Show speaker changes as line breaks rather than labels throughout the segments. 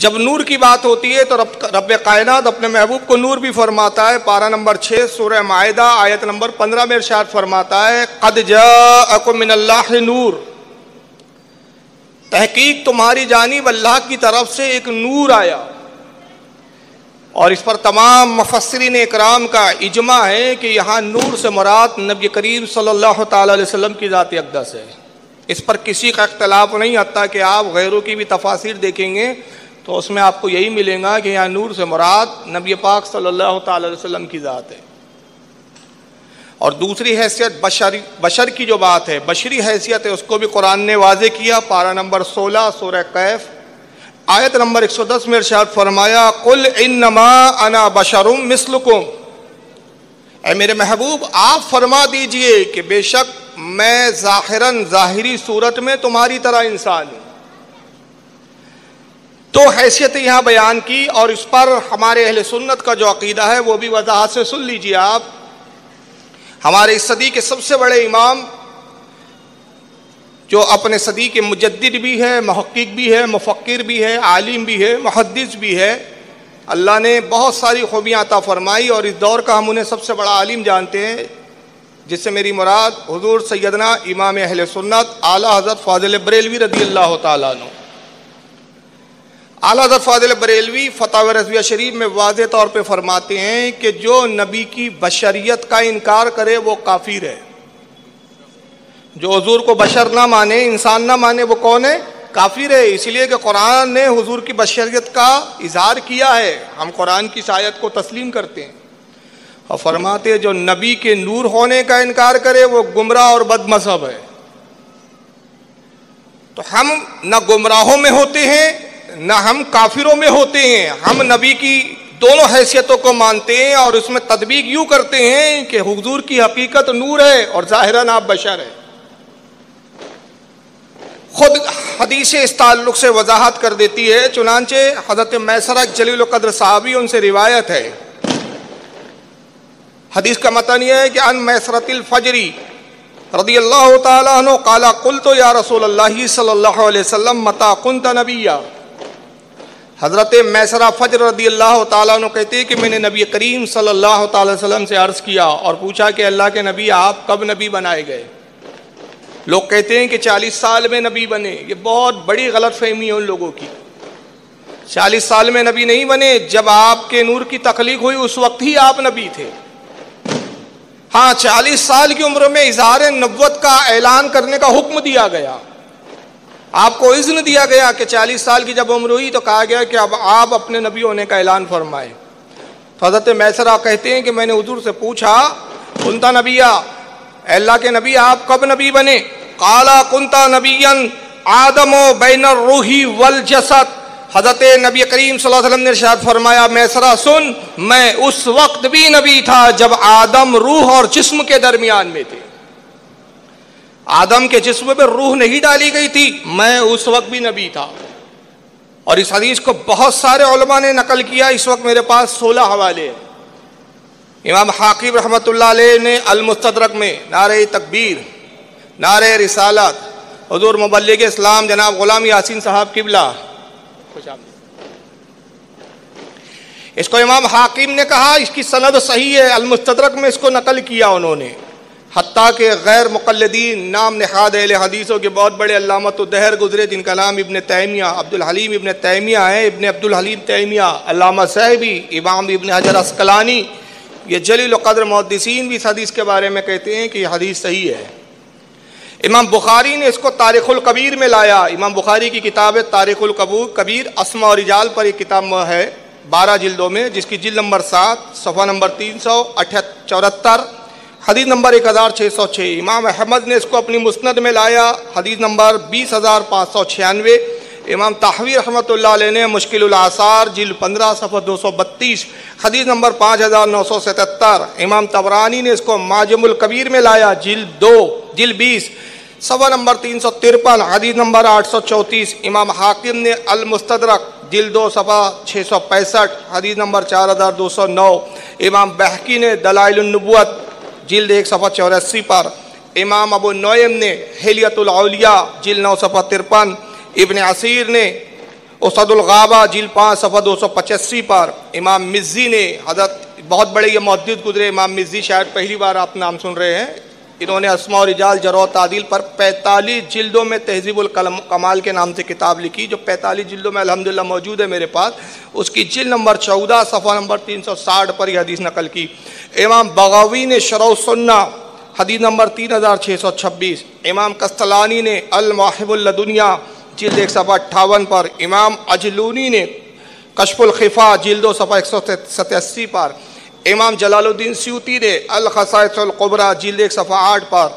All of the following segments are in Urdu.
جب نور کی بات ہوتی ہے تو رب کائنات اپنے محبوب کو نور بھی فرماتا ہے. پارہ نمبر 6 سورہ مائدہ آیت نمبر 15 میں ارشاد فرماتا ہے قد جاءکم من اللہ نور، تحقیق تمہاری جانب اللہ کی طرف سے ایک نور آیا. اور اس پر تمام مفسرین اکرام کا اجماع ہے کہ یہاں نور سے مراد نبی کریم صلی اللہ تعالی علیہ وسلم کی ذات اقدس ہے. اس پر کسی کا اختلاف نہیں، حتیٰ کہ آپ غیروں کی بھی تفاسیر دیکھیں گے تو اس میں آپ کو یہی ملے گا کہ یہاں نور سے مراد نبی پاک صلی اللہ تعالی علیہ وسلم کی ذات ہے. اور دوسری حیثیت بشر کی جو بات ہے، بشری حیثیت ہے، اس کو بھی قرآن نے واضح کیا. پارہ نمبر 16 سورہ کہف آیت نمبر 110 میں ارشاد فرمایا قل انما انا بشر مثلکم، اے میرے محبوب آپ فرما دیجئے کہ بے شک میں ظاہراً ظاہری صورت میں تمہاری طرح انسان ہوں. تو حیثیت یہاں بیان کی، اور اس پر ہمارے اہل سنت کا جو عقیدہ ہے وہ بھی وضاحت سے سن لیجئے آپ. ہمارے اس صدی کے سب سے بڑے امام جو اپنے صدی کے مجدد بھی ہے، محقق بھی ہے، مفکر بھی ہے، عالم بھی ہے، محدث بھی ہے، اللہ نے بہت ساری خوبیاں عطا فرمائی، اور اس دور کا ہم انہیں سب سے بڑا عالم جانتے ہیں، جس سے میری مراد حضور سیدنا امام اہل سنت اعلیٰ حضرت فاضل بریلوی رضی اللہ تعالیٰ عنہ. اعلیٰ حضرت فاضل بریلوی فتاوی رضویہ شریف میں واضح طور پہ فرماتے ہیں کہ جو نبی کی بشریت کا انکار کرے وہ کافر ہے. جو حضور کو بشر نہ مانے، انسان نہ مانے، وہ کون ہے؟ کافر ہے. اس لیے کہ قرآن نے حضور کی بشریت کا اظہار کیا ہے، ہم قرآن کی آیت کو تسلیم کرتے ہیں. اور فرماتے ہیں جو نبی کے نور ہونے کا انکار کرے وہ گمراہ اور بد مذہب ہے. تو ہم نہ گمراہوں میں ہوتے ہیں نہ ہم کافروں میں ہوتے ہیں، ہم نبی کی دونوں حیثیتوں کو مانتے ہیں اور اس میں تطبیق یوں کرتے ہیں کہ حضور کی حقیقت نور ہے اور ظاہراً آپ بشر ہیں. خود حدیث اس تعلق سے وضاحت کر دیتی ہے. چنانچہ حضرت میسرہ جلیل القدر صحابی، ان سے روایت ہے، حدیث کا متن یہ ہے کہ ان میسرۃ الفجری رضی اللہ تعالیٰ عنہ قال قلت یا رسول اللہ صلی اللہ علیہ وسلم متی کنت نبیا. حضرت میسرہ فجر رضی اللہ تعالیٰ عنہ کہتے ہیں کہ میں نے نبی کریم صلی اللہ تعالی وسلم سے عرض کیا اور پوچھا کہ اللہ کے نبی آپ کب نبی بنائے گئے؟ لوگ کہتے ہیں کہ 40 سال میں نبی بنے. یہ بہت بڑی غلط فہمی ہے ان لوگوں کی. 40 سال میں نبی نہیں بنے، جب آپ کے نور کی تخلیق ہوئی اس وقت ہی آپ نبی تھے. ہاں 40 سال کی عمر میں اظہار نبوت کا اعلان کرنے کا حکم دیا گیا، آپ کو اذن دیا گیا کہ 40 سال کی جب عمر ہوئی تو کہا گیا کہ اب آپ اپنے نبی ہونے کا اعلان فرمائیں. حضرت میسرہ کہتے ہیں کہ میں نے حضور سے پوچھا کنتا نبیا، اے اللہ کے نبی آپ کب نبی بنے؟ قالا کنتا نبیا آدم بین الروح والجسد. حضرت نبی کریم صلی اللہ علیہ وسلم نے ارشاد فرمایا میسرہ سن، میں اس وقت بھی نبی تھا جب آدم روح اور جسم کے درمیان میں تھے. آدم کے جسم پہ روح نہیں ڈالی گئی تھی، میں اس وقت بھی نبی تھا. اور اس حدیث کو بہت سارے علماء نے نقل کیا. اس وقت میرے پاس 16 حوالے ہیں. امام حاکم رحمۃ اللہ علیہ نے المستدرک میں نعرہ تکبیر، نعرہ رسالت، حضور مبلغ اسلام جناب غلام یاسین صاحب قبلہ، اس کو امام حاکم نے کہا اس کی سند صحیح ہے، المستدرک میں اس کو نقل کیا انہوں نے. حتیٰ کہ غیر مقلدین نام نہاد اہل حدیثوں کے بہت بڑے علامۃ الدہر گزرے جن کا نام ابن تیمیہ عبدالحلیم ابن تیمیہ ہے، ابن عبدالحلیم تیمیہ، علامہ صاحبی، امام ابن حجر عسقلانی، یہ جلیل القدر محدثین بھی اس حدیث کے بارے میں کہتے ہیں کہ یہ حدیث صحیح ہے. امام بخاری نے اس کو تاریخ الکبیر میں لایا. امام بخاری کی کتاب ہے تاریخ الکبیر، اسماء و رجال پر یہ کتاب ہے 12 جلدوں میں، جس کی جلد نمبر 7 صفحہ نمبر 374 حدیث نمبر 1606. امام احمد نے اس کو اپنی مسند میں لایا، حدیث نمبر 20596. امام طحاوی رحمۃ اللہ علیہ نے مشکل الآثار جلد 15 صفحہ 232 حدیث نمبر 5977. امام طبرانی نے اس کو معجم الکبیر میں لایا، جلد 20 صفحہ نمبر 353 حدیث نمبر 834. امام حاکم نے المستدرک جلد 2 صفحہ 665 حدیث نمبر 4209. امام بہقی نے دلائل النبوت جلد 1 صفحہ 84 پر. امام ابو نعیم نے حلیۃ الاولیاء جلد 9 صفحہ 53. ابن عصیر نے اسد الغابہ جلد 5 صفحہ 285 پر امام مزی نے، حضرت بہت بڑے یہ محدث گزرے امام مزی، شاید پہلی بار آپ نام سن رہے ہیں، انہوں نے اسماء و رجال جرح و تعدیل پر 45 جلدوں میں تہذیب الکمال کے نام سے کتاب لکھی، جو 45 جلدوں میں الحمدللہ موجود ہے میرے پاس۔ اس کی جلد نمبر 14 صفحہ نمبر 360 پر یہ حدیث نقل کی۔ امام بغوی نے شرح السنہ حدیث نمبر 3626، امام قسطلانی نے المواہب اللدنیہ جلد 1 صفحہ 58 پر، امام اجلونی نے کشف الخفا جلد 2 صفحہ 187 پر، امام جلال الدین سیوطی نے الخصائص القبریٰ جلد 1 صفحہ 8 پر،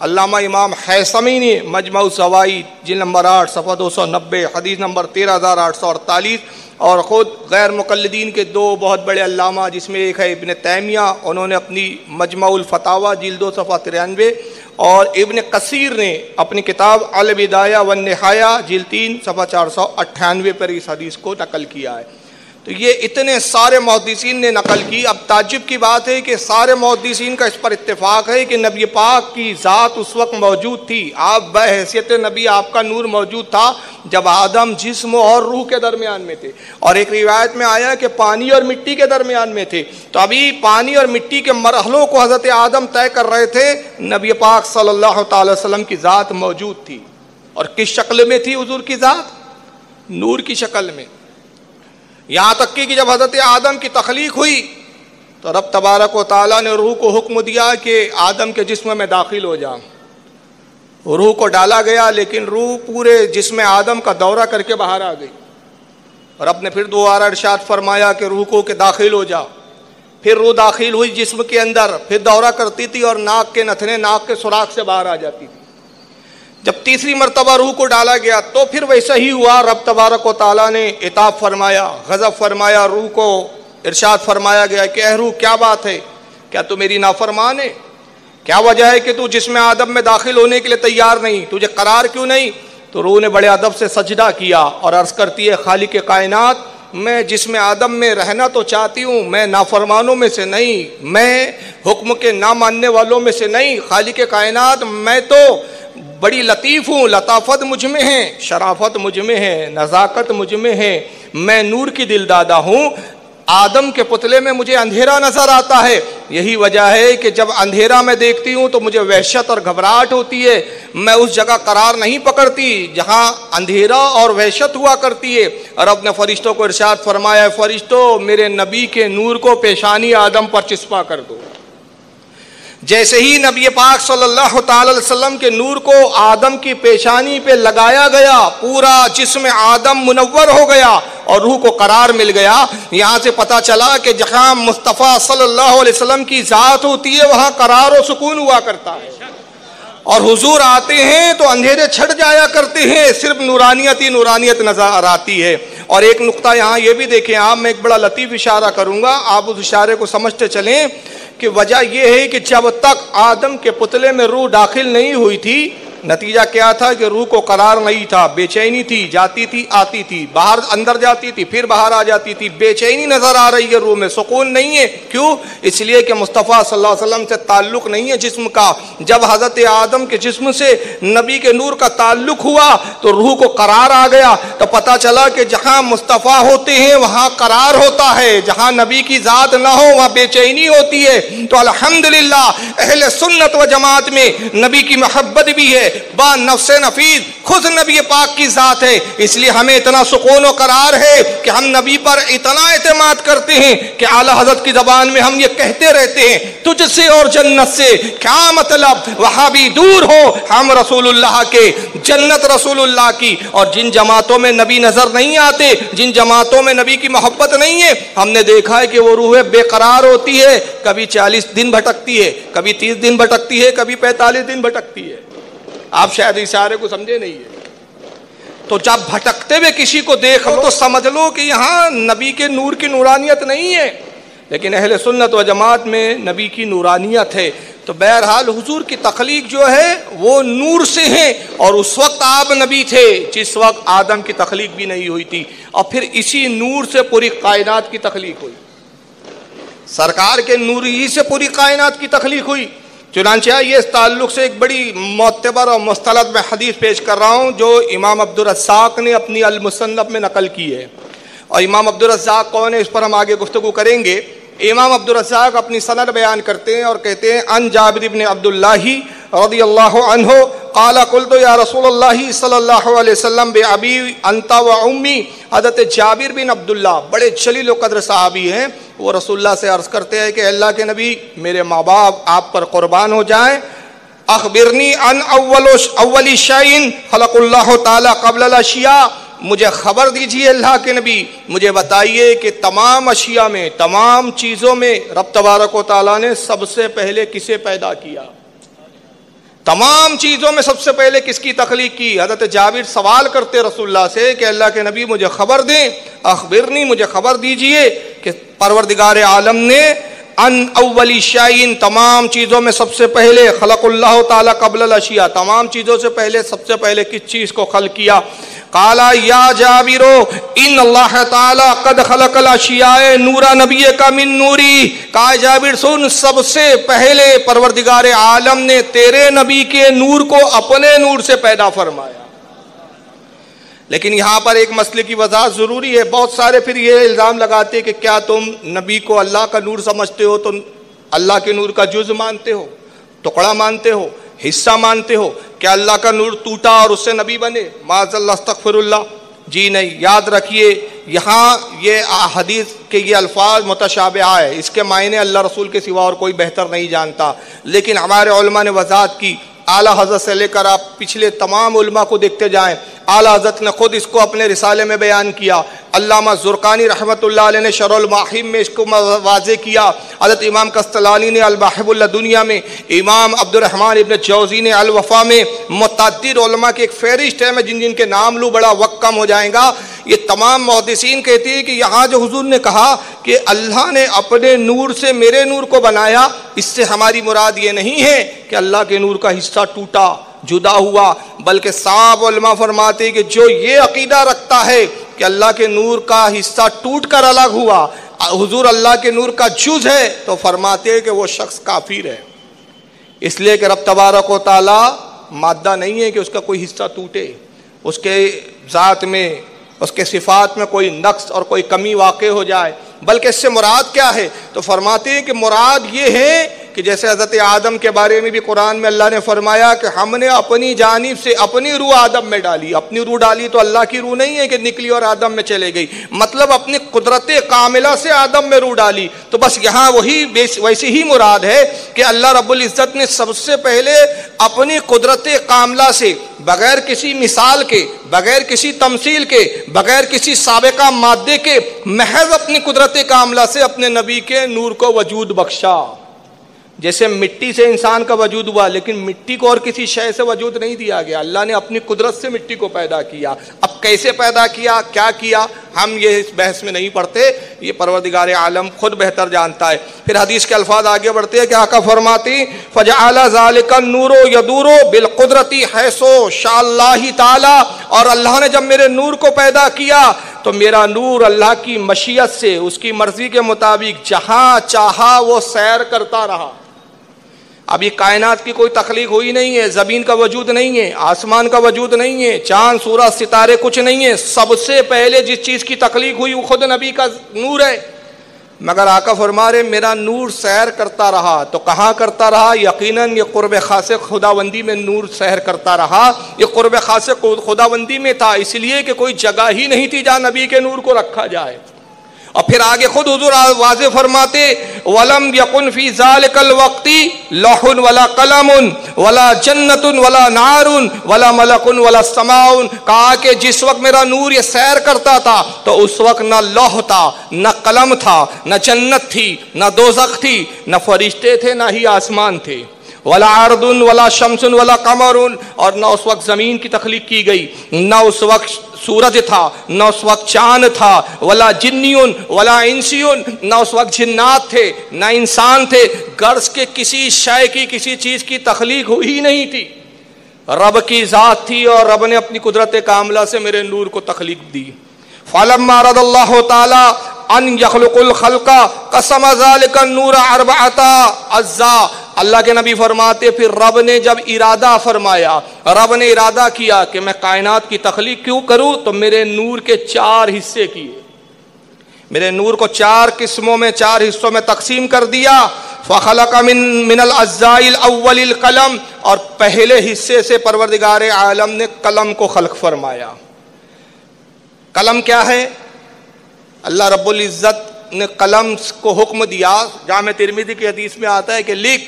علامہ امام حیثمی نے مجمع الزوائد جلد نمبر 8 صفحہ 290 حدیث نمبر 13848، اور خود غیر مقلدین کے 2 بہت بڑے علامہ جس میں ایک ہے ابن تیمیہ، انہوں نے اپنی مجمع الفتاوی جلد 2 صفحہ 93، اور ابن کثیر نے اپنی کتاب البدایہ والنہایہ جلد 3 صفحہ 498 پر اس حدیث کو نقل کیا ہے۔ تو یہ اتنے سارے محدثین نے نقل کی۔ اب تعجب کی بات ہے کہ سارے محدثین کا اس پر اتفاق ہے کہ نبی پاک کی ذات اس وقت موجود تھی، آپ بحیثیت نبی آپ کا نور موجود تھا جب آدم جسم اور روح کے درمیان میں تھے، اور ایک روایت میں آیا کہ پانی اور مٹی کے درمیان میں تھے۔ تو ابھی پانی اور مٹی کے مرحلوں کو حضرت آدم طے کر رہے تھے، نبی پاک صلی اللہ تعالی وسلم کی ذات موجود تھی، اور کس شکل میں تھی حضور کی ذات؟ نور کی شکل میں۔ یہاں تک کہ جب حضرت آدم کی تخلیق ہوئی تو رب تبارک و تعالیٰ نے روح کو حکم دیا کہ آدم کے جسم میں داخل ہو جا۔ روح کو ڈالا گیا، لیکن روح پورے جسم آدم کا دورہ کر کے باہر آ گئی۔ رب نے پھر دوبارہ ارشاد فرمایا کہ روح کو کہ داخل ہو جا۔ پھر روح داخل ہوئی جسم کے اندر، پھر دورہ کرتی تھی اور ناک کے نتھنے ناک کے سوراخ سے باہر آ جاتی تھی۔ جب تیسری مرتبہ روح کو ڈالا گیا تو پھر ویسا ہی ہوا، رب تبارک و تعالیٰ نے عتاب فرمایا، غضب فرمایا، روح کو ارشاد فرمایا گیا کہ اے روح کیا بات ہے، کیا تو میری نافرمان ہے؟ کیا وجہ ہے کہ تو جسم آدم میں داخل ہونے کے لیے تیار نہیں؟ تجھے قرار کیوں نہیں؟ تو روح نے بڑے ادب سے سجدہ کیا اور عرض کرتی ہے خالق کائنات، میں جسم آدم میں رہنا تو چاہتی ہوں، میں نافرمانوں میں سے نہیں، میں حکم کے نہ ماننے والوں میں سے نہیں۔ خالق کائنات، میں تو بڑی لطیف ہوں، لطافت مجھ میں ہے، شرافت مجھ میں ہے، نزاکت مجھ میں ہے، میں نور کی دل دادا ہوں۔ آدم کے پتلے میں مجھے اندھیرا نظر آتا ہے، یہی وجہ ہے کہ جب اندھیرا میں دیکھتی ہوں تو مجھے وحشت اور گھبراہٹ ہوتی ہے، میں اس جگہ قرار نہیں پکڑتی جہاں اندھیرا اور وحشت ہوا کرتی ہے۔ اور اپنے فرشتوں کو ارشاد فرمایا، فرشتوں میرے نبی کے نور کو پیشانی آدم پر چسپاں کر دو۔ جیسے ہی نبی پاک صلی اللہ تعالی علیہ وسلم کے نور کو آدم کی پیشانی پہ لگایا گیا، پورا جسم آدم منور ہو گیا اور روح کو قرار مل گیا۔ یہاں سے پتہ چلا کہ جہاں مصطفیٰ صلی اللہ علیہ وسلم کی ذات ہوتی ہے وہاں قرار و سکون ہوا کرتا ہے، اور حضور آتے ہیں تو اندھیرے چھٹ جایا کرتے ہیں، صرف نورانیت ہی نورانیت نظر آتی ہے۔ اور ایک نقطہ یہاں یہ بھی دیکھیں آپ، میں ایک بڑا لطیف اشارہ کروں گا، آپ اس اشارے کو سمجھتے چلیں کہ وجہ یہ ہے کہ جب تک آدم کے پتلے میں روح داخل نہیں ہوئی تھی، نتیجہ کیا تھا کہ روح کو قرار نہیں تھا، بے چینی تھی، جاتی تھی آتی تھی، باہر اندر جاتی تھی پھر باہر آ جاتی تھی، بے چینی نظر آ رہی ہے روح میں، سکون نہیں ہے۔ کیوں؟ اس لیے کہ مصطفیٰ صلی اللہ علیہ وسلم سے تعلق نہیں ہے جسم کا۔ جب حضرت آدم کے جسم سے نبی کے نور کا تعلق ہوا تو روح کو قرار آ گیا، تو پتہ چلا کہ جہاں مصطفیٰ ہوتے ہیں وہاں قرار ہوتا ہے، جہاں نبی کی ذات نہ ہو وہاں بے چینی ہوتی ہے۔ تو الحمدللہ اہل سنت و جماعت میں نبی کی محبت بھی ہے، با نفس نفیس خود نبی پاک کی ذات ہے، اس لیے ہمیں اتنا سکون و قرار ہے کہ ہم نبی پر اتنا اعتماد کرتے ہیں کہ اعلیٰ حضرت کی زبان میں ہم یہ کہتے رہتے ہیں، تجھ سے اور جنت سے کیا مطلب، وہاں بھی دور ہو ہم رسول اللہ کے، جنت رسول اللہ کی۔ اور جن جماعتوں میں نبی نظر نہیں آتے، جن جماعتوں میں نبی کی محبت نہیں ہے، ہم نے دیکھا ہے کہ وہ روح بے قرار ہوتی ہے، کبھی 40 دن بھٹکتی ہے، کبھی 30 دن بھٹکتی ہے، کبھی 45 دن بھٹکتی ہے۔ آپ شاید اشارے کو سمجھے نہیں ہے۔ تو جب بھٹکتے ہوئے کسی کو دیکھ لو تو سمجھ لو کہ یہاں نبی کے نور کی نورانیت نہیں ہے، لیکن اہل سنت و جماعت میں نبی کی نورانیت ہے۔ تو بہرحال حضور کی تخلیق جو ہے وہ نور سے ہے، اور اس وقت آپ نبی تھے جس وقت آدم کی تخلیق بھی نہیں ہوئی تھی، اور پھر اسی نور سے پوری کائنات کی تخلیق ہوئی، سرکار کے نور ہی سے پوری کائنات کی تخلیق ہوئی۔ چنانچہ یہ اس تعلق سے ایک بڑی معتبر اور مستند میں حدیث پیش کر رہا ہوں جو امام عبدالرزاق نے اپنی المصنف میں نقل کی ہے. اور امام عبدالرزاق کون ہے اس پر ہم آگے گفتگو کریں گے. امام عبدالرزاق اپنی سند بیان کرتے ہیں اور کہتے ہیں ان جابر بن عبداللہ رضی اللہ عنہ قال قلت یا رسول اللہ صلی اللہ علیہ وسلم بابی انت و امی. حضرت جابر بن عبداللہ بڑے جلیل و قدر صحابی ہیں. وہ رسول اللہ سے عرض کرتے ہیں کہ اللہ کے نبی میرے ماں باپ آپ پر قربان ہو جائیں. اخبرنی ان اول شیء خلق اللہ تعالی قبل الاشیاء. مجھے خبر دیجئے اللہ کے نبی, مجھے بتائیے کہ تمام اشیاء میں, تمام چیزوں میں رب تبارک و تعالیٰ نے سب سے پہلے کسے پیدا کیا؟ تمام چیزوں میں سب سے پہلے کس کی تخلیق کی؟ حضرت جابر سوال کرتے رسول اللہ سے کہ اللہ کے نبی مجھے خبر دیں, اخبرنی مجھے خبر دیجئے کہ پروردگار عالم نے ان اولی شیء تمام چیزوں میں سب سے پہلے خلق اللہ تعالی قبل الاشیاء تمام چیزوں سے پہلے سب سے پہلے کس چیز کو خلق کیا؟ قال یا جابر ان اللہ تعالی قد خلق الاشیاء نورا نبی کا من نوری. کہا جابر سن, سب سے پہلے پروردگار عالم نے تیرے نبی کے نور کو اپنے نور سے پیدا فرمایا. لیکن یہاں پر ایک مسئلے کی وضاحت ضروری ہے. بہت سارے پھر یہ الزام لگاتے کہ کیا تم نبی کو اللہ کا نور سمجھتے ہو, تو اللہ کے نور کا جز مانتے ہو, ٹکڑا مانتے ہو, حصہ مانتے ہو؟ کیا اللہ کا نور ٹوٹا اور اس سے نبی بنے؟ معاذ اللہ استغفر اللہ. جی نہیں. یاد رکھیے یہاں یہ حدیث کے یہ الفاظ متشابہ ہے, اس کے معنی اللہ رسول کے سوا اور کوئی بہتر نہیں جانتا. لیکن ہمارے علماء نے وضاحت کی, اعلیٰ حضرت سے لے کر آپ پچھلے تمام علماء کو دیکھتے جائیں, اعلیٰ حضرت نے خود اس کو اپنے رسالے میں بیان کیا. علامہ زرقانی رحمۃ اللہ علیہ نے شرح المحیم میں اس کو واضح کیا. حضرت امام قسطلانی نے المحب الدنیا میں, امام عبد الرحمن ابن جوزی نے الوفا میں, متعدد علماء کی ایک فہرست ہے, میں جن کے نام لوں بڑا وقت کم ہو جائے گا. یہ تمام محدثین کہتے ہیں کہ یہاں جو حضور نے کہا کہ اللہ نے اپنے نور سے میرے نور کو بنایا, اس سے ہماری مراد یہ نہیں ہے کہ اللہ کے نور کا حصہ ٹوٹا, جدا ہوا, بلکہ صاحب علماء فرماتے کہ جو یہ عقیدہ رکھتا ہے کہ اللہ کے نور کا حصہ ٹوٹ کر الگ ہوا, حضور اللہ کے نور کا جز ہے, تو فرماتے کہ وہ شخص کافر ہے. اس لیے کہ رب تبارک و تعالی مادہ نہیں ہے کہ اس کا کوئی حصہ ٹوٹے, اس کے ذات میں, اس کے صفات میں کوئی نقص اور کوئی کمی واقع ہو جائے. بلکہ اس سے مراد کیا ہے؟ تو فرماتے ہیں کہ مراد یہ ہے کہ جیسے حضرت آدم کے بارے میں بھی قرآن میں اللہ نے فرمایا کہ ہم نے اپنی جانب سے اپنی روح آدم میں ڈالی. اپنی روح ڈالی تو اللہ کی روح نہیں ہے کہ نکلی اور آدم میں چلے گئی, مطلب اپنی قدرت کاملہ سے آدم میں روح ڈالی. تو بس یہاں وہی ویسی ہی مراد ہے کہ اللہ رب العزت نے سب سے پہلے اپنی قدرت کاملہ سے, بغیر کسی مثال کے, بغیر کسی تمثیل کے, بغیر کسی سابقہ مادے کے, محض اپنی قدرت کاملہ سے اپنے نبی کے نور کو وجود بخشا. جیسے مٹی سے انسان کا وجود ہوا, لیکن مٹی کو اور کسی شے سے وجود نہیں دیا گیا, اللہ نے اپنی قدرت سے مٹی کو پیدا کیا. اب کیسے پیدا کیا, کیا کیا, ہم یہ اس بحث میں نہیں پڑھتے, یہ پروردگار عالم خود بہتر جانتا ہے. پھر حدیث کے الفاظ آگے بڑھتے ہیں کہ آقا فرماتی فجعل ذلک النور یدور بالقدرت حیث شاء اللہ تعالی. اور اللہ نے جب میرے نور کو پیدا کیا تو میرا نور اللہ کی مشیت سے, اس کی مرضی کے مطابق جہاں چاہا وہ سیر کرتا رہا. ابھی کائنات کی کوئی تخلیق ہوئی نہیں ہے, زمین کا وجود نہیں ہے, آسمان کا وجود نہیں ہے, چاند سورج ستارے کچھ نہیں ہے. سب سے پہلے جس چیز کی تخلیق ہوئی وہ خود نبی کا نور ہے. مگر آقا فرما رہے میرا نور سیر کرتا رہا. تو کہاں کرتا رہا؟ یقیناً یہ قرب خاص خداوندی میں نور سیر کرتا رہا. یہ قرب خاص خداوندی میں تھا, اس لیے کہ کوئی جگہ ہی نہیں تھی جہاں نبی کے نور کو رکھا جائے. اور پھر آگے خود حضور واضح فرماتے وَلَمْ يَكُنْ فِي ذَلِكَ الْوَقْتِ لَوْحٌ وَلَا قَلَمٌ وَلَا جَنَّةٌ وَلَا نَارٌ وَلَا مَلَكٌ وَلَا سَمَاءٌ. کہا کہ جس وقت میرا نور یہ سیر کرتا تھا تو اس وقت نہ لوح تھا, نہ قلم تھا, نہ جنت تھی, نہ دوزخ تھی, نہ فرشتے تھے, نہ ہی آسمان تھے. ولا عرض ولا شمس ولا قمر, اور نہ اس وقت زمین کی تخلیق کی گئی, نہ اس وقت سورج تھا, نہ اس وقت چاند تھا, ولا جنیون ولا انسیون, نہ اس وقت جنات تھے نہ انسان تھے. غرض کے کسی شے کی, کسی چیز کی تخلیق ہوئی نہیں تھی, رب کی ذات تھی اور رب نے اپنی قدرت کاملہ سے میرے نور کو تخلیق دی. فلما اراد اللہ تعالی ان یخلق الخلق قسم ذلك النور اربعۃ اجزاء. اللہ کے نبی فرماتے پھر رب نے جب ارادہ فرمایا، رب نے ارادہ کیا کہ میں کائنات کی تخلیق کیوں کروں، تو میرے نور کے 4 حصے کیے، میرے نور کو 4 قسموں میں 4 حصوں میں تقسیم کر دیا. فخلق من الاجزاء الاول القلم، اور پہلے حصے سے پروردگار عالم نے قلم کو خلق فرمایا. قلم کیا ہے؟ اللہ رب العزت نے قلم کو حکم دیا. جامع ترمذی کی حدیث میں آتا ہے کہ لکھ.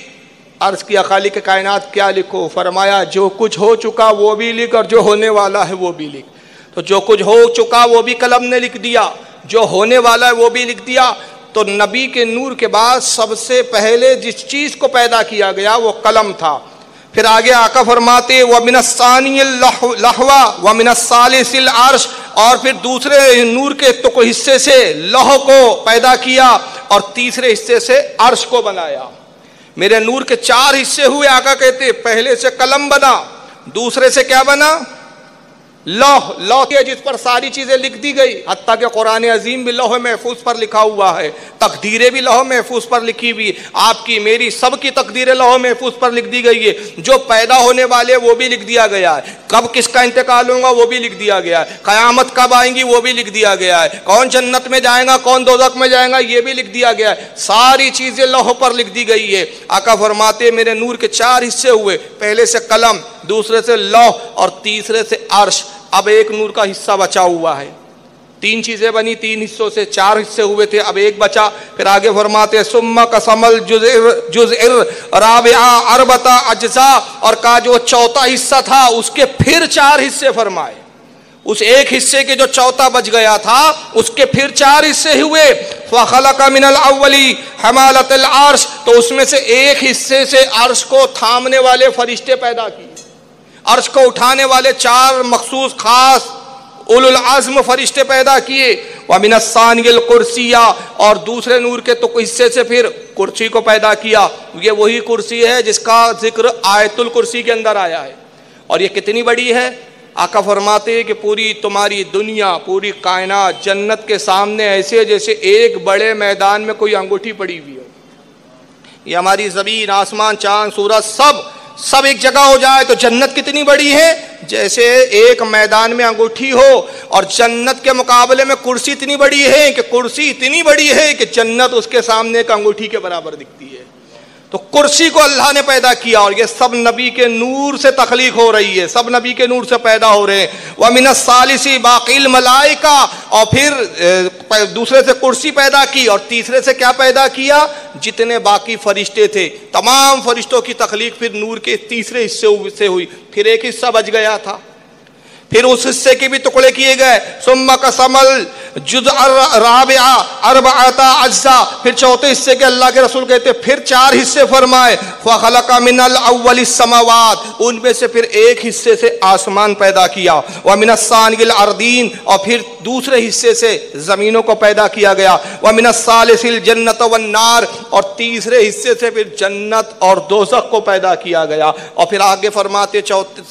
عرض کیا خالق کائنات کیا لکھو؟ فرمایا جو کچھ ہو چکا وہ بھی لکھ، اور جو ہونے والا ہے وہ بھی لکھ. تو جو کچھ ہو چکا وہ بھی قلم نے لکھ دیا، جو ہونے والا ہے وہ بھی لکھ دیا. تو نبی کے نور کے بعد سب سے پہلے جس چیز کو پیدا کیا گیا وہ قلم تھا. پھر آگے آقا فرماتے وَمِنَ الثَّانِيِ اللَّحْوَ وَمِنَ الثَّالِثِ الْعَرْشِ، اور پھر دوسرے نور کے حصے سے لوح کو پیدا کیا، اور تیسرے حصے سے عرش کو بنایا. میرے نور کے 4 حصے ہوئے. آقا کہتے پہلے سے قلم بنا، دوسرے سے کیا بنا؟ لوح. لوح ہے جس پر ساری چیزیں لکھ دی گئی، حتیٰ کہ قرآن عظیم بھی لوح محفوظ پر لکھا ہوا ہے، تقدیریں بھی لوح محفوظ پر لکھی ہوئی. آپ کی میری سب کی تقدیریں لوح محفوظ پر لکھ دی گئی ہے. جو پیدا ہونے والے وہ بھی لکھ دیا گیا ہے، کب کس کا انتقال ہوگا وہ بھی لکھ دیا گیا ہے، قیامت کب آئیں گی وہ بھی لکھ دیا گیا ہے، کون جنت میں جائے گا کون دوزخ میں جائے گا یہ بھی لکھ دیا گیا ہے. ساری چیزیں لوح پر لکھ دی گئی ہے. آقا فرماتے میرے نور کے 4 حصے ہوئے، پہلے سے قلم، دوسرے سے لوح، اور تیسرے سے عرش. اب ایک نور کا حصہ بچا ہوا ہے. 3 چیزیں بنی، 3 حصوں سے 4 حصے ہوئے تھے، اب ایک بچا. پھر آگے فرماتے ثم قسم الجزء الرابع 4 اجزاء، اور کا جو 4تھا حصہ تھا اس کے پھر 4 حصے فرمائے. اس ایک حصے کے جو 4تھا بچ گیا تھا اس کے پھر 4 حصے ہوئے. فخلق من الاول حمالۃ العرش، تو اس میں سے ایک حصے سے عرش کو تھامنے والے فرشتے پیدا کیے، عرش کو اٹھانے والے 4 مخصوص خاص اولو العزم فرشتے پیدا کیے. وَمِنَ الثَّانِيِ الْكُرْسِيَّ، اور دوسرے نور کے تو حصے سے پھر کرسی کو پیدا کیا. یہ وہی کرسی ہے جس کا ذکر آیت الکرسی کے اندر آیا ہے. اور یہ کتنی بڑی ہے؟ آقا فرماتے کہ پوری تمہاری دنیا، پوری کائنات جنت کے سامنے ایسے جیسے ایک بڑے میدان میں کوئی انگوٹھی پڑی ہوئی ہو. یہ ہماری زمین، آسمان، چاند، سورج سب ایک جگہ ہو جائے تو جنت کتنی بڑی ہے؟ جیسے ایک میدان میں انگوٹھی ہو. اور جنت کے مقابلے میں کرسی اتنی بڑی ہے کہ کرسی اتنی بڑی ہے کہ جنت اس کے سامنے ایک انگوٹھی کے برابر دکھتی ہے. تو کرسی کو اللہ نے پیدا کیا، اور یہ سب نبی کے نور سے تخلیق ہو رہی ہے، سب نبی کے نور سے پیدا ہو رہے ہیں. وَمِنَ الثَّالِثِ بَاقِي الْمَلَائِكَةِ، اور پھر دوسرے سے کرسی پیدا کی، اور تیسرے سے کیا پیدا کیا؟ جتنے باقی فرشتے تھے تمام فرشتوں کی تخلیق پھر نور کے تیسرے حصے سے ہوئی. پھر ایک حصہ بچ گیا تھا، پھر اس حصے کے بھی ٹکڑے کیے گئے. ثم قسم الجزء الرابع 4 اجزاء، پھر 4تھے حصے کے اللہ کے رسول کہتے پھر 4 حصے فرمائے. فخلق من الاول السماوات، ان میں سے پھر ایک حصے سے آسمان پیدا کیا. ومن الثاني الارضین، اور پھر دوسرے حصے سے زمینوں کو پیدا کیا گیا. ومن الثالث الجنت والنار، اور تیسرے حصے سے پھر جنت اور دوزخ کو پیدا کیا گیا. اور پھر آگے فرماتے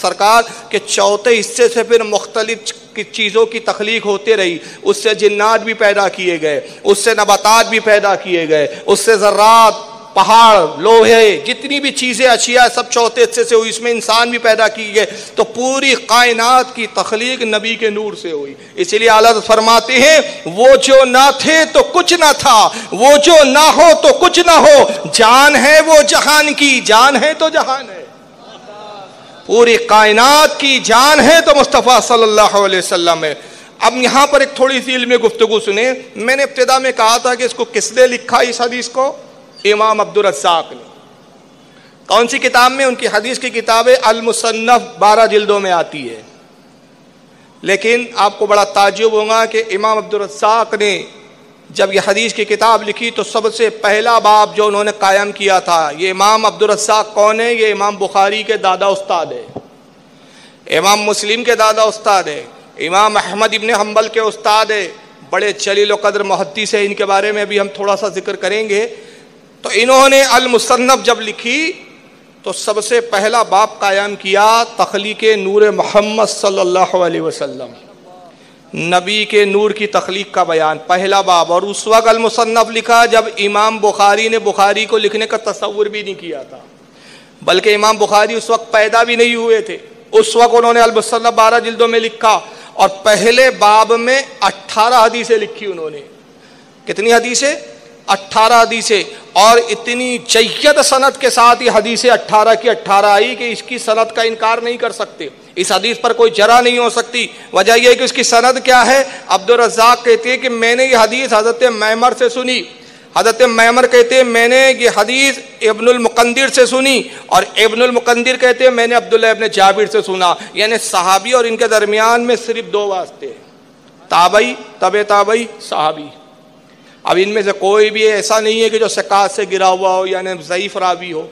سرکار کہ 4تھے حصے سے پھر مختلف چیزوں کی تخلیق ہوتے رہی. اس سے جنات بھی پیدا کیے گئے، اس سے نباتات بھی پیدا کیے گئے، اس سے ذرات، پہاڑ، لوہے، جتنی بھی چیزیں اشیاء سب 4تھے حصے سے ہوئی. اس میں انسان بھی پیدا کیے گئے. تو پوری کائنات کی تخلیق نبی کے نور سے ہوئی. اسی لیے اعلیٰ فرماتے ہیں وہ جو نہ تھے تو کچھ نہ تھا، وہ جو نہ ہو تو کچھ نہ ہو. جان ہے وہ جہان کی، جان ہے تو جہان ہے. پوری کائنات کی جان ہے تو مصطفیٰ صلی اللہ علیہ وسلم ہے. اب یہاں پر ایک تھوڑی سی علمی گفتگو سنیں. میں نے ابتدا میں کہا تھا کہ اس کو کس نے لکھا اس حدیث کو؟ امام عبدالرزاق نے. کون سی کتاب میں؟ ان کی حدیث کی کتاب المصنف 12 جلدوں میں آتی ہے. لیکن آپ کو بڑا تعجب ہوگا کہ امام عبدالرزاق نے جب یہ حدیث کی کتاب لکھی تو سب سے پہلا باب جو انہوں نے قائم کیا تھا، یہ امام عبدالرزاق کون ہے؟ یہ امام بخاری کے دادا استاد ہے، امام مسلم کے دادا استاد ہے، امام احمد ابن حنبل کے استاد ہے. بڑے جلیل و قدر محدث ہیں، ان کے بارے میں بھی ہم تھوڑا سا ذکر کریں گے. تو انہوں نے المصنف جب لکھی تو سب سے پہلا باب قائم کیا تخلیق نور محمد صلی اللہ علیہ وسلم. نبی کے نور کی تخلیق کا بیان، پہلا باب۔ اور اس وقت المصنف لکھا جب امام بخاری نے بخاری کو لکھنے کا تصور بھی نہیں کیا تھا، بلکہ امام بخاری اس وقت پیدا بھی نہیں ہوئے تھے۔ اس وقت انہوں نے المصنف 12 جلدوں میں لکھا، اور پہلے باب میں 18 حدیثیں لکھی انہوں نے۔ کتنی حدیثیں؟ 18 حدیثیں، اور اتنی جید سند کے ساتھ یہ حدیثیں 18 کی 18 آئی کہ اس کی سند کا انکار نہیں کر سکتے، اس حدیث پر کوئی جرح نہیں ہو سکتی۔ وجہ یہ ہے کہ اس کی سند کیا ہے؟ عبدالرزاق کہتے ہیں کہ میں نے یہ حدیث حضرت معمر سے سنی، حضرت معمر کہتے ہیں میں نے یہ حدیث ابن المقندر سے سنی، اور ابن المقندر کہتے ہیں میں نے عبداللہ ابن جابر سے سنا۔ یعنی صحابی اور ان کے درمیان میں صرف 2 واسطے ہیں، تابعی، تبع تابعی، صحابی۔ اب ان میں سے کوئی بھی ایسا نہیں ہے کہ جو ثقات سے گرا ہوا ہو، یعنی ضعیف راوی ہو۔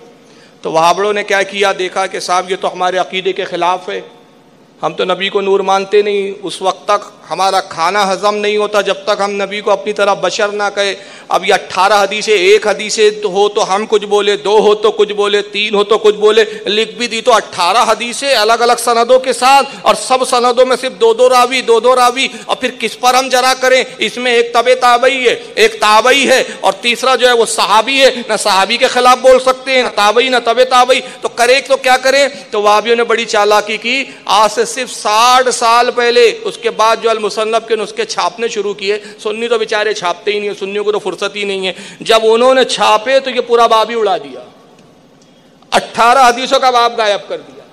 تو وہابڑوں نے کیا کیا، دیکھا کہ صاحب یہ تو ہمارے عقیدے کے خلاف ہے، ہم تو نبی کو نور مانتے نہیں، اس وقت تک ہمارا کھانا ہضم نہیں ہوتا جب تک ہم نبی کو اپنی طرح بشر نہ کہے۔ اب یہ 18 حدیثیں، ایک حدیث ہو تو ہم کچھ بولے، 2 ہو تو کچھ بولے، 3 ہو تو کچھ بولے، لکھ بھی دی تو 18 حدیثیں الگ الگ سندوں کے ساتھ، اور سب سندوں میں صرف 2 راوی، اور پھر کس پر ہم جرا کریں؟ اس میں ایک تبع تابعی ہے، ایک تابعی ہے، اور تیسرا جو ہے وہ صحابی ہے۔ نہ صحابی کے خلاف بول سکتے ہیں، نہ تابعی نہ تبع تابعی، تو کرے تو کیا کریں؟ تو وہابیوں نے بڑی چالاکی کی، آج سے صرف 60 سال پہلے اس کے بعد جو المصنف کے نسخے چھاپنے شروع کیے، سنی تو بیچارے چھاپتے ہی نہیں ہیں، سنیوں کو تو فرصت ہی نہیں ہے، جب انہوں نے چھاپے تو یہ پورا باب ہی اڑا دیا، 18 حدیثوں کا باب غائب کر دیا۔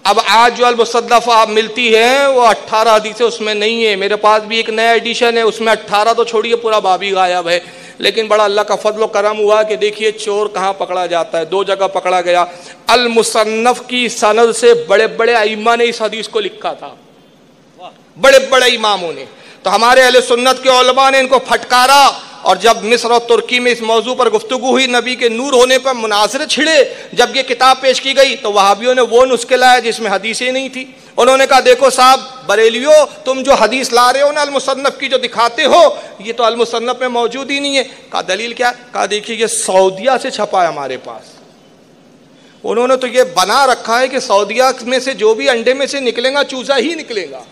اب آج جو المصنف آپ ملتی ہے وہ 18 حدیثیں اس میں نہیں ہے، میرے پاس بھی ایک نیا ایڈیشن ہے، اس میں 18 تو چھوڑیے پورا باب ہی غائب ہے۔ لیکن بڑا اللہ کا فضل و کرم ہوا کہ دیکھیے چور کہاں پکڑا جاتا ہے، 2 جگہ پکڑا گیا۔ المصنف کی سند سے بڑے بڑے ائمہ نے اس حدیث کو لکھا تھا، بڑے بڑے اماموں نے۔ تو ہمارے اہل سنت کے علماء نے ان کو پھٹکارا، اور جب مصر اور ترکی میں اس موضوع پر گفتگو ہوئی، نبی کے نور ہونے پر مناظرے چھڑے، جب یہ کتاب پیش کی گئی تو وہابیوں نے وہ نسخے لائے جس میں حدیثیں نہیں تھی۔ انہوں نے کہا دیکھو صاحب بریلیو، تم جو حدیث لا رہے ہو نا المصنف کی جو دکھاتے ہو، یہ تو المصنف میں موجود ہی نہیں ہے۔ کہا دلیل کیا؟ کہا دیکھیے یہ سعودیہ سے چھپا ہے ہمارے پاس۔ انہوں نے تو یہ بنا رکھا ہے کہ سعودیہ میں سے جو بھی انڈے میں سے نکلے گا چوزا ہی نکلے گا،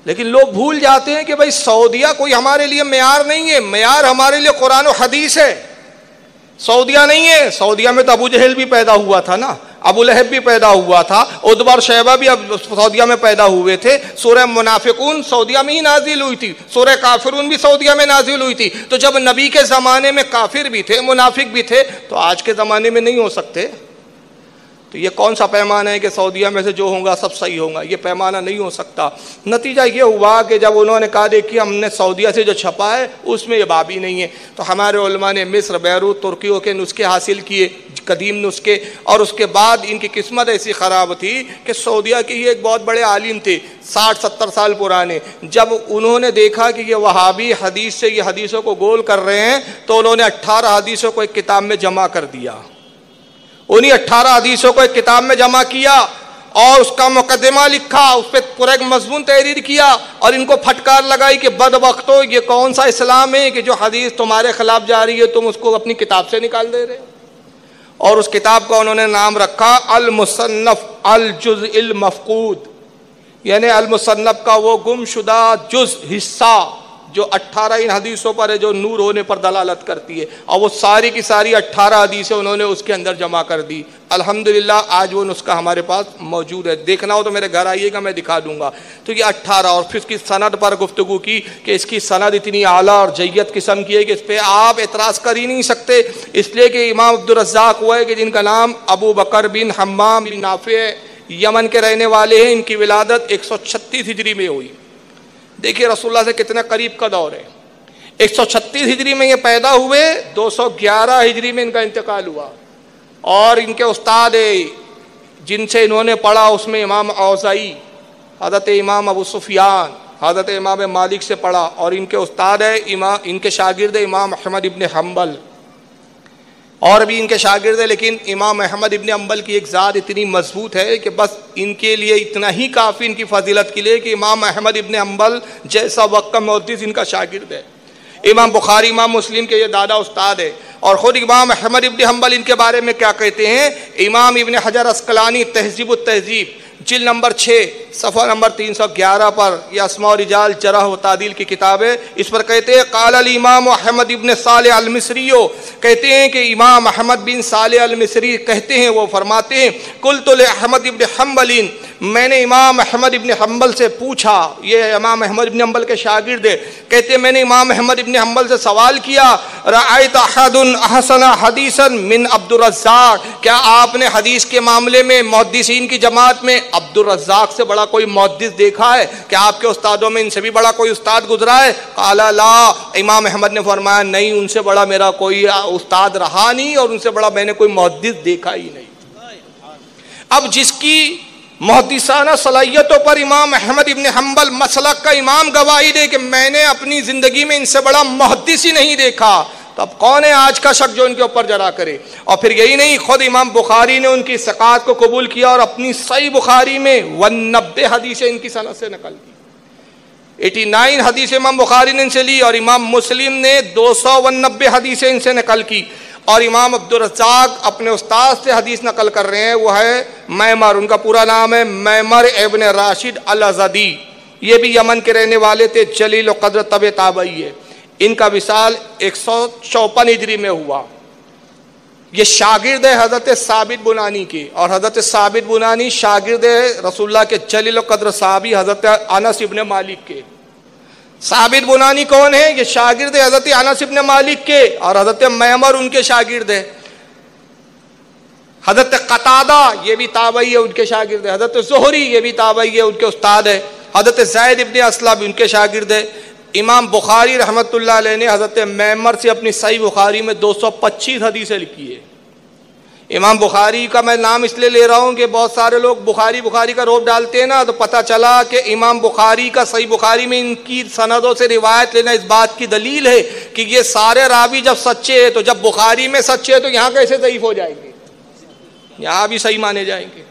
لیکن لوگ بھول جاتے ہیں کہ بھائی سعودیہ کوئی ہمارے لیے معیار نہیں ہے، معیار ہمارے لیے قرآن و حدیث ہے، سعودیہ نہیں ہے۔ سعودیہ میں تو ابو جہل بھی پیدا ہوا تھا نا، ابو لہب بھی پیدا ہوا تھا، عتبہ اور شیبہ بھی سعودیہ میں پیدا ہوئے تھے۔ سورہ منافقون سعودیہ میں ہی نازل ہوئی تھی، سورہ کافرون بھی سعودیہ میں نازل ہوئی تھی۔ تو جب نبی کے زمانے میں کافر بھی تھے، منافق بھی تھے، تو آج کے زمانے میں نہیں ہو سکتے؟ تو یہ کون سا پیمانہ ہے کہ سعودیہ میں سے جو ہوگا سب صحیح ہوگا؟ یہ پیمانہ نہیں ہو سکتا۔ نتیجہ یہ ہوا کہ جب انہوں نے کہا دیکھیے ہم نے سعودیہ سے جو چھپا ہے اس میں یہ باب ہی نہیں ہے، تو ہمارے علماء نے مصر، بیروت، ترکیوں کے نسخے حاصل کیے، قدیم نسخے، اور اس کے بعد ان کی قسمت ایسی خراب تھی کہ سعودیہ کے ہی ایک بہت بڑے عالم تھے 60-70 سال پرانے، جب انہوں نے دیکھا کہ یہ وہابی حدیث سے یہ حدیثوں کو گول کر رہے ہیں تو انہوں نے 18 حدیثوں کو ایک کتاب میں جمع کر دیا۔ انہی 18 حدیثوں کو ایک کتاب میں جمع کیا اور اس کا مقدمہ لکھا، اس پہ پورا ایک مضمون تحریر کیا، اور ان کو پھٹکار لگائی کہ بدبختو یہ کون سا اسلام ہے کہ جو حدیث تمہارے خلاف جا رہی ہے تم اس کو اپنی کتاب سے نکال دے رہے۔ اور اس کتاب کا انہوں نے نام رکھا المصنف الجزء المفقود، یعنی المصنف کا وہ گم شدہ جز حصہ جو 18 ان حدیثوں پر ہے جو نور ہونے پر دلالت کرتی ہے، اور وہ ساری کی ساری 18 حدیثیں انہوں نے اس کے اندر جمع کر دی۔ الحمدللہ آج وہ نسخہ ہمارے پاس موجود ہے، دیکھنا ہو تو میرے گھر آئیے گا، میں دکھا دوں گا۔ تو یہ 18، اور پھر اس کی سند پر گفتگو کی کہ اس کی سند اتنی اعلیٰ اور جید قسم کی ہے کہ اس پہ آپ اعتراض کر ہی نہیں سکتے، اس لیے کہ امام عبدالرزاق وہ ہے کہ جن کا نام ابو بکر بن حمام بن نافع یمن کے رہنے والے ہیں، ان کی ولادت 136 ہجری میں ہوئی۔ دیکھیے رسول اللہ سے کتنے قریب کا دور ہے، 136 ہجری میں یہ پیدا ہوئے، 211 ہجری میں ان کا انتقال ہوا، اور ان کے استاد جن سے انہوں نے پڑھا اس میں امام اوزاعی، حضرت امام ابو سفیان، حضرت امام مالک سے پڑھا، اور ان کے استاد ہے ان کے شاگرد امام احمد ابن حنبل، اور بھی ان کے شاگرد ہیں، لیکن امام احمد ابن حنبل کی ایک ذات اتنی مضبوط ہے کہ بس ان کے لیے اتنا ہی کافی ان کی فضیلت کے لیے کہ امام احمد ابن حنبل جیسا وقت کا محدث ان کا شاگرد ہے۔ امام بخاری، امام مسلم کے یہ دادا استاد ہے، اور خود امام احمد ابن حنبل ان کے بارے میں کیا کہتے ہیں؟ امام ابن حجر عسقلانی تہذیب التہذیب جلد نمبر 6 صفحہ نمبر 311 پر، یہ اسماء و رجال جرح و تعدیل کی کتاب ہے، اس پر کہتے ہیں قال الامام احمد ابن صالح المصری، کہتے ہیں کہ امام احمد بن صالح المصری کہتے ہیں، وہ فرماتے ہیں قلت لاحمد ابن حنبل، میں نے امام احمد ابن حنبل سے پوچھا، یہ امام احمد ابن حنبل کے شاگرد ہیں، کہتے ہیں میں نے امام احمد ابن حنبل سے سوال کیا رأیت احد احسن حدیثا من عبد الرزاق، کیا آپ نے حدیث کے معاملے میں محدثین کی جماعت میں عبد الرزاق سے بڑا کوئی محدث دیکھا ہے؟ کیا آپ کے استادوں میں ان سے بھی بڑا کوئی استاد گزرا ہے؟ قال لا، امام احمد نے فرمایا نہیں، ان سے بڑا میرا کوئی استاد رہا نہیں اور ان سے بڑا میں نے کوئی محدث دیکھا ہی نہیں۔ اب جس کی محدثانہ صلاحیتوں پر امام احمد ابن حنبل مسلک کا امام گواہی دے کہ میں نے اپنی زندگی میں ان سے بڑا محدث ہی نہیں دیکھا، تو اب کون ہے آج کا شخص جو ان کے اوپر جرا کرے؟ اور پھر یہی نہیں، خود امام بخاری نے ان کی ثقات کو قبول کیا اور اپنی صحیح بخاری میں 90 حدیثیں ان کی سند سے نقل کی، 89 حدیثیں امام بخاری نے ان سے لی، اور امام مسلم نے 290 حدیثیں ان سے نقل کی، اور امام عبد الرزاق اپنے استاد سے حدیث نقل کر رہے ہیں، وہ ہے معمر، ان کا پورا نام ہے معمر ابن راشد الازدی، یہ بھی یمن کے رہنے والے تھے، جلیل و قدر طبع تابعی ہے، ان کا وصال 154 ہجری میں ہوا۔ یہ شاگرد ہے حضرت ثابت بنانی کے، اور حضرت ثابت بنانی شاگرد ہے رسول اللہ کے جلیل و قدر صحابی حضرت انس ابن مالک کے۔ ثابت بنانی کون ہے؟ یہ شاگرد ہے حضرت انس ابن مالک کے، اور حضرت معمر ان کے شاگرد ہے۔ حضرت قتادہ یہ بھی تابعی ہے، ان کے شاگرد ہے۔ حضرت زہری یہ بھی تابعی ہے، ان کے استاد ہے۔ حضرت زید ابن اسلم ان کے شاگرد ہے۔ امام بخاری رحمۃ اللہ علیہ نے حضرت معمر سے اپنی صحیح بخاری میں 225 حدیثیں لکھی ہے۔ امام بخاری کا میں نام اس لیے لے رہا ہوں کہ بہت سارے لوگ بخاری کا روپ ڈالتے ہیں نا، تو پتہ چلا کہ امام بخاری کا صحیح بخاری میں ان کی سندوں سے روایت لینا اس بات کی دلیل ہے کہ یہ سارے راوی جب سچے ہیں تو جب بخاری میں سچے ہیں تو یہاں کیسے ضعیف ہو جائیں گے؟ یہاں بھی صحیح مانے جائیں گے،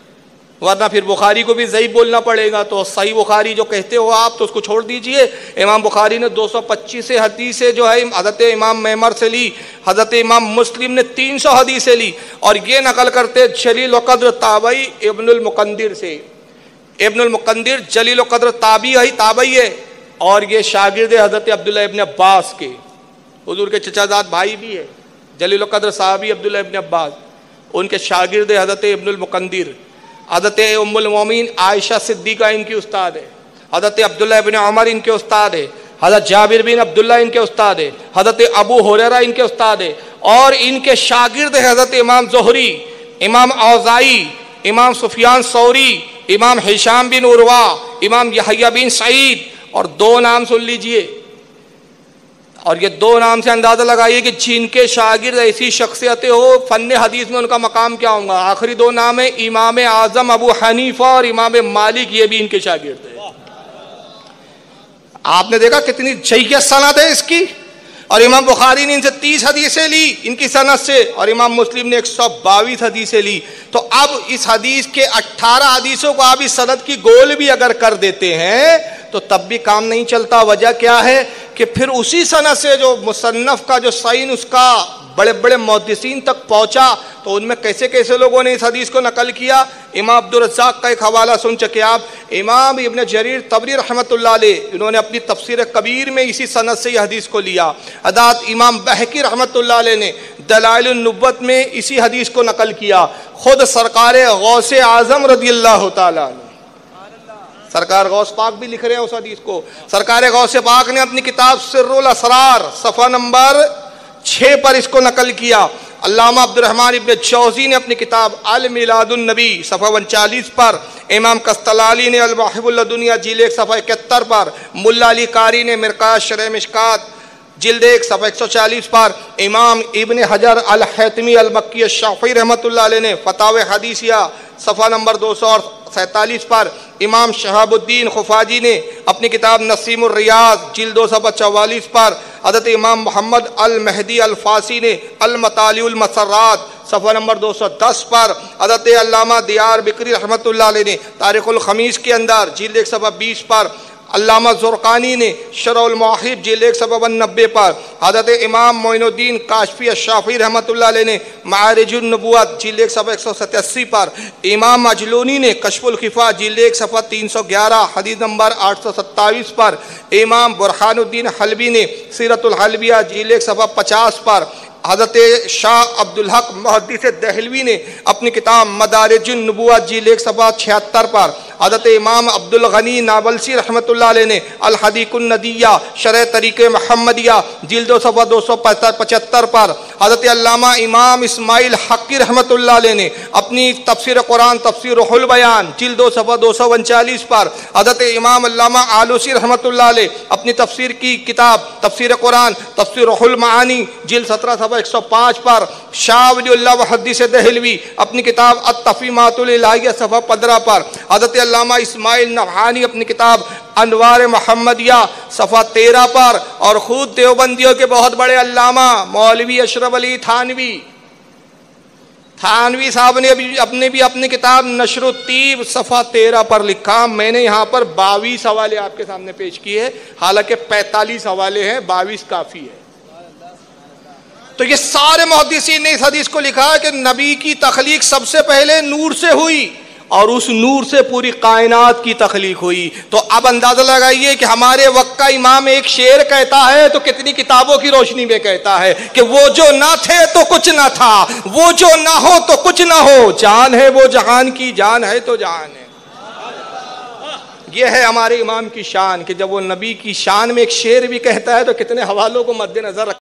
ورنہ پھر بخاری کو بھی ضعیف بولنا پڑے گا۔ تو صحیح بخاری جو کہتے ہو آپ تو اس کو چھوڑ دیجئے۔ امام بخاری نے 225 حدیثیں جو ہے حضرت امام معمر سے لی، حضرت امام مسلم نے 300 حدیثیں لی، اور یہ نقل کرتے جلیل و قدر تابعی ابن المقندر سے۔ ابن المقندر جلیل و قدر تابعی ہے، اور یہ شاگرد حضرت عبداللہ ابن عباس کے، حضور کے چچا زاد بھائی بھی ہے جلیل و قدر صحابی عبداللہ ابن عباس، ان کے شاگرد حضرت ابن المقندر۔ حضرت ام المومنین عائشہ صدیقہ ان کی استاد ہے، حضرت عبداللہ ابن عمر ان کے استاد ہے، حضرت جابر بن عبداللہ ان کے استاد ہے، حضرت ابو ہریرہ ان کے استاد ہے، اور ان کے شاگرد حضرت امام زہری، امام اوزائی، امام سفیان ثوری، امام ہشام بن عروہ، امام یحییٰ بن سعید، اور 2 نام سن لیجئے، اور یہ 2 نام سے اندازہ لگائیے کہ جن کے شاگرد ایسی شخصیتیں ہو فن حدیث میں ان کا مقام کیا ہوگا۔ آخری 2 نام ہیں امام اعظم ابو حنیفہ اور امام مالک، یہ بھی ان کے شاگرد ہیں۔ آپ نے دیکھا کتنی جیت سند ہے اس کی، اور امام بخاری نے ان سے 30 حدیثیں لی ان کی سند سے، اور امام مسلم نے 122 حدیثیں لی۔ تو اب اس حدیث کے 18 حدیثوں کو آپ اس سند کی گول بھی اگر کر دیتے ہیں تو تب بھی کام نہیں چلتا۔ وجہ کیا ہے کہ پھر اسی سند سے جو مصنف کا جو سائن اس کا بڑے بڑے محدثین تک پہنچا، تو ان میں کیسے کیسے لوگوں نے اس حدیث کو نقل کیا۔ امام عبد الرزاق کا ایک حوالہ سن چکے آپ، امام ابن جریر طبری رحمۃ اللہ علیہ، انہوں نے اپنی تفسیر کبیر میں اسی سند سے یہ حدیث کو لیا۔ حضرت امام بہقی رحمۃ اللہ علیہ نے دلائل النبوت میں اسی حدیث کو نقل کیا۔ خود سرکار غوث اعظم رضی اللہ تعالیٰ عنہ، سرکار غوث پاک بھی لکھ رہے ہیں اس حدیث کو۔ سرکار غوث پاک نے اپنی کتاب سر الاسرار صفحہ نمبر 6 پر اس کو نقل کیا۔ علامہ عبد الرحمن ابن جوزی نے اپنی کتاب المیلاد النبی صفحہ 39 پر، امام قسطلانی نے المواہب اللدنیہ جلد 1 صفحہ 71 پر، ملا علی قاری نے مرقات شرح مشکات جلد 1 صفحہ 140 پر، امام ابن حجر الحیتمی المکی الشافعی رحمۃ اللہ علیہ نے فتاوی حدیثیہ صفحہ نمبر 247 پر، امام شہاب الدین خفاجی نے اپنی کتاب نسیم الریاض جلد 2 صفحہ 44 پر، حضرت امام محمد المہدی الفاسی نے المطالع المسرات صفحہ نمبر 210 پر، حضرت علامہ دیار بکری رحمۃ اللہ علیہ نے تاریخ الخمیس کے اندر جلد 1 صفحہ 20 پر، علامہ زرقانی نے شرح المواہب جلد 1 صفحہ 90 پر، حضرت امام معین الدین کاشفی الشافعی رحمۃ اللہ علیہ نے معارج النبوت جلد 1 صفحہ 187 پر، امام اجلونی نے کشف الخفا جلد 1 صفحہ 311 حدیث نمبر 827 پر، امام برہان الدین حلبی نے سیرت الحلبیہ جلد 1 صفحہ 50 پر، حضرت شاہ عبدالحق محدث دہلوی نے اپنی کتاب مدارج النبوت جلد 1 صفحہ 76 پر، حضرت امام عبدالغنی نابلسی رحمۃ اللہ علیہ نے الحدیق الندیہ شرح طریق محمدیہ جلد 2 صفحہ 275 پر، حضرت علامہ امام اسماعیل حقی رحمۃ اللہ علیہ نے اپنی تفسیر قرآن تفسیر روح البیان جلد 2 صفحہ 239 پر، حضرت امام علامہ آلوسی رحمۃ اللہ علیہ اپنی تفسیر کی کتاب تفسیر قرآن تفسیر روح المعانی جلد 17 صفحہ 105 پر، شاہ ولی اللہ محدث دہلوی اپنی کتاب التفہیمات الالہیہ صفحہ 15 پر، حضرت علامہ اسماعیل نبہانی اپنی کتاب انوار محمدیہ صفحہ 13 پر، اور خود دیوبندیوں کے بہت بڑے علامہ مولوی اشرف علی تھانوی صاحب نے بھی اپنی کتاب نشر الطیب صفحہ 13 پر لکھا۔ میں نے یہاں پر 22 حوالے آپ کے سامنے پیش کیے، حالانکہ 45 حوالے ہیں، 22 کافی ہے۔ تو یہ سارے محدثین نے اس حدیث کو لکھا کہ نبی کی تخلیق سب سے پہلے نور سے ہوئی، اور اس نور سے پوری کائنات کی تخلیق ہوئی۔ تو اب اندازہ لگائیے کہ ہمارے وقت کا امام ایک شعر کہتا ہے تو کتنی کتابوں کی روشنی میں کہتا ہے کہ وہ جو نہ تھے تو کچھ نہ تھا، وہ جو نہ ہو تو کچھ نہ ہو، جان ہے وہ جہان کی، جان ہے تو جہان ہے۔ یہ ہے ہمارے امام کی شان کہ جب وہ نبی کی شان میں ایک شعر بھی کہتا ہے تو کتنے حوالوں کو مد نظر رکھتا ہے۔